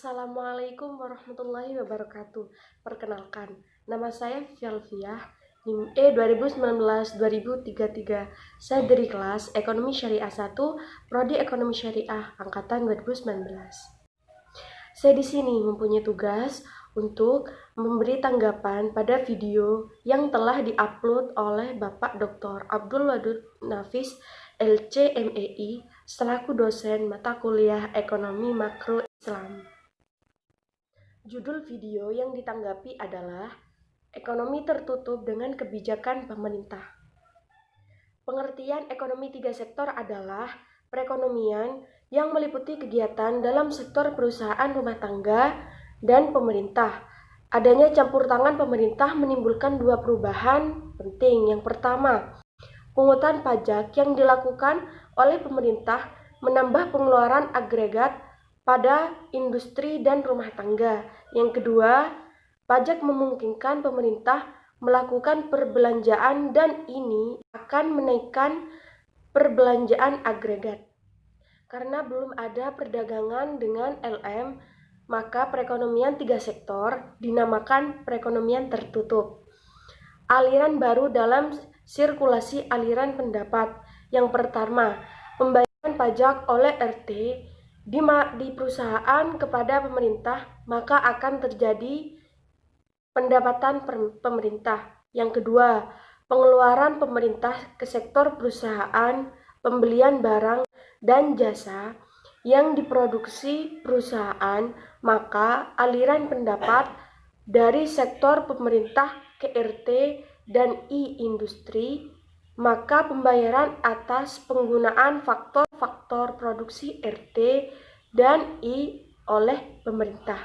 Assalamualaikum warahmatullahi wabarakatuh. Perkenalkan, nama saya Fialfiah, NIM E 2019-2033. Saya dari kelas Ekonomi Syariah 1, Prodi Ekonomi Syariah angkatan 2019. Saya di sini mempunyai tugas untuk memberi tanggapan pada video yang telah diupload oleh Bapak Dr. Abdul Wadud Nafis, LC.MEI, selaku dosen mata kuliah Ekonomi Makro Islam. Judul video yang ditanggapi adalah Ekonomi Tertutup dengan Kebijakan Pemerintah. Pengertian ekonomi tiga sektor adalah perekonomian yang meliputi kegiatan dalam sektor perusahaan rumah tangga dan pemerintah. Adanya campur tangan pemerintah menimbulkan dua perubahan penting. Yang pertama, pungutan pajak yang dilakukan oleh pemerintah menambah pengeluaran agregat pada industri dan rumah tangga. Yang kedua, pajak memungkinkan pemerintah melakukan perbelanjaan dan ini akan menaikkan perbelanjaan agregat. Karena belum ada perdagangan dengan LM, maka perekonomian tiga sektor dinamakan perekonomian tertutup. Aliran baru dalam sirkulasi aliran pendapat. Yang pertama, pembayaran pajak oleh RT di perusahaan kepada pemerintah, maka akan terjadi pendapatan pemerintah. Yang kedua, pengeluaran pemerintah ke sektor perusahaan, pembelian barang dan jasa yang diproduksi perusahaan, maka aliran pendapat dari sektor pemerintah ke RT dan I-industri, maka pembayaran atas penggunaan faktor-faktor produksi RT dan I oleh pemerintah.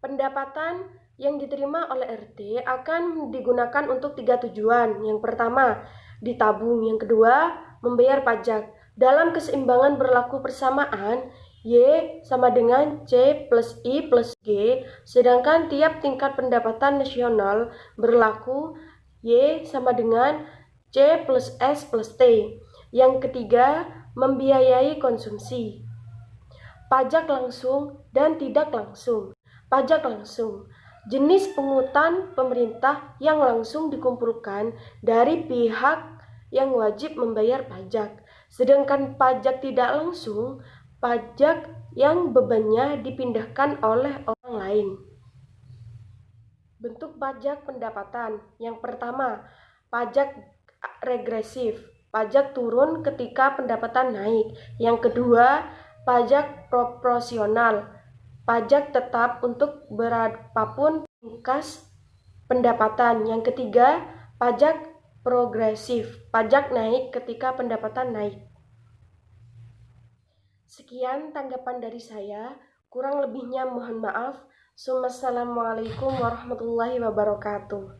Pendapatan yang diterima oleh RT akan digunakan untuk tiga tujuan. Yang pertama, ditabung. Yang kedua, membayar pajak. Dalam keseimbangan berlaku persamaan, Y sama dengan C plus I plus G, sedangkan tiap tingkat pendapatan nasional berlaku Y sama dengan C plus S plus T. Yang ketiga, membiayai konsumsi. Pajak langsung dan tidak langsung. Pajak langsung, jenis pungutan pemerintah yang langsung dikumpulkan dari pihak yang wajib membayar pajak. Sedangkan pajak tidak langsung, pajak yang bebannya dipindahkan oleh orang lain. Bentuk pajak pendapatan. Yang pertama, pajak regresif. Pajak turun ketika pendapatan naik. Yang kedua, pajak proporsional. Pajak tetap untuk berapapun kas pendapatan. Yang ketiga, pajak progresif. Pajak naik ketika pendapatan naik. Sekian tanggapan dari saya. Kurang lebihnya mohon maaf. Wassalamualaikum warahmatullahi wabarakatuh.